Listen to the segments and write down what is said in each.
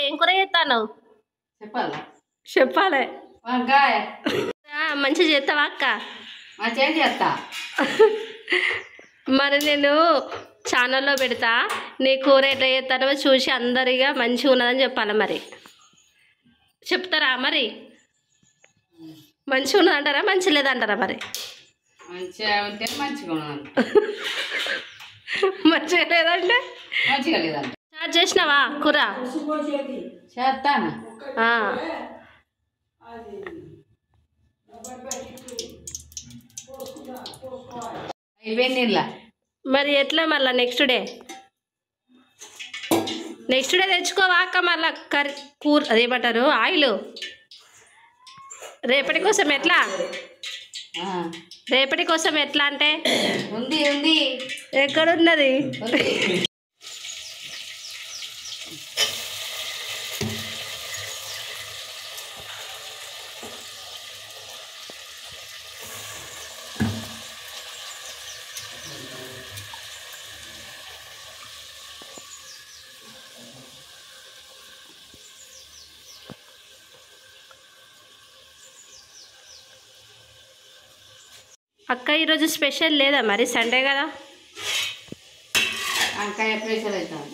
ఏం కూర చేస్తాను చెప్పాలా? చెప్పాలి. వంకాయ మంచిగా చేస్తావా అక్క? మంచిగా చేస్తా. మరి నేను ఛానల్లో పెడతా, నీ కూర ఎట్లా చేస్తానో చూసి అందరిగా మంచిగా ఉన్నదని చెప్పాలి. మరి చెప్తారా? మరి మంచిగా ఉన్నదంటారా మంచి లేదంటారా? మరి మంచిగా ఉంటే మంచిగా ఉన్నాను, మంచిగా లేదంటే మంచిగా లేదంట. స్టార్ట్ చేసినావా కూర? చేస్తాను. అయిపోయింది ఇలా. మరి ఎట్లా మళ్ళీ నెక్స్ట్ డే తెచ్చుకోవా అక్క? మళ్ళీ కర్రీ కూర అదేమంటారు ఆయిల్ రేపటి కోసం ఎట్లా? రేపటి కోసం ఎట్లా అంటే ఉంది ఉంది. ఎక్కడున్నది? అక్క ఈరోజు స్పెషల్ లేదా? మరి సండే కదా. వంకాయ స్పెషల్ అవుతాను.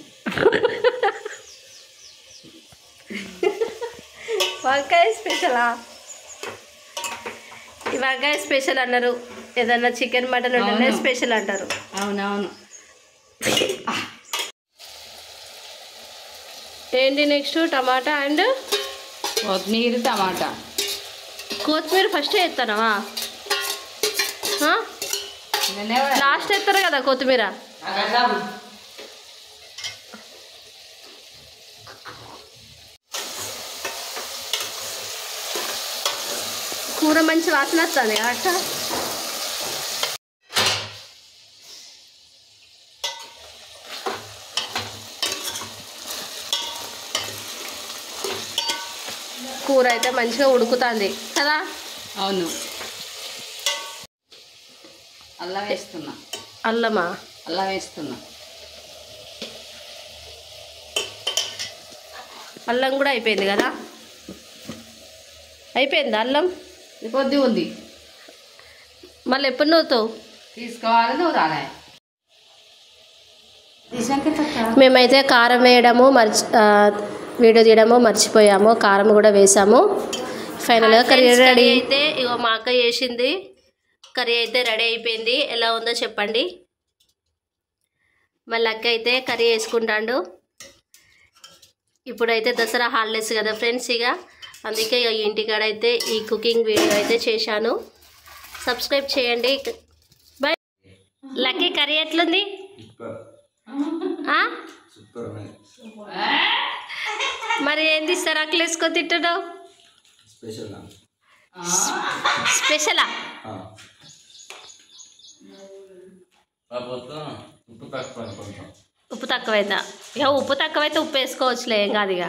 వంకాయ స్పెషలా? ఈ వంకాయ స్పెషల్ అన్నారు, ఏదన్నా చికెన్ మటన్ ఉంటేనే స్పెషల్ అంటారు. అవునవును. ఏంటి నెక్స్ట్? టమాటా అండ్ కొత్తిమీర టమాటా. కొత్తిమీర ఫస్ట్ వేస్తానవా? లాస్ట్ వేస్తారు కదా కొత్తిమీర. కూర మంచి వాసన వస్తుంది అక్క. కూర అయితే మంచిగా ఉడుకుతుంది కదా. అవును. అల్లం వేస్తున్నా. అల్లమా? అల్లం వేస్తున్నా. అల్లం కూడా అయిపోయింది కదా. అయిపోయింది అల్లం. కొద్ది ఉంది. మళ్ళీ ఎప్పుడు నూరుతావు? తీసుకోవాలి, నువ్వు రాలే. మేమైతే కారం వేయడము వీడియో తీయడము మర్చిపోయాము. కారం కూడా వేసాము. ఫైనల్గా కర్రీ రెడీ అయితే ఇగో మా అక్క చేసింది. కర్రీ అయితే రెడీ అయిపోయింది. ఎలా ఉందో చెప్పండి. మళ్ళీ అక్క అయితే కర్రీ వేసుకుంటాడు. ఇప్పుడైతే దసరా హాలిడేస్ కదా ఫ్రెండ్స్, ఇక అందుకే ఇంటికాడైతే ఈ కుకింగ్ వీడియో అయితే చేశాను. సబ్స్క్రైబ్ చేయండి. బాయ్. లక్కీ కర్రీ ఎట్లుంది? మరి ఏం తీస్తారు అక్కలు వేసుకొని తింటున్నావు? స్పెషలా? ఉప్పు తక్కువైతే ఉప్పు వేసుకోవచ్చులే, ఏం కాదు ఇక.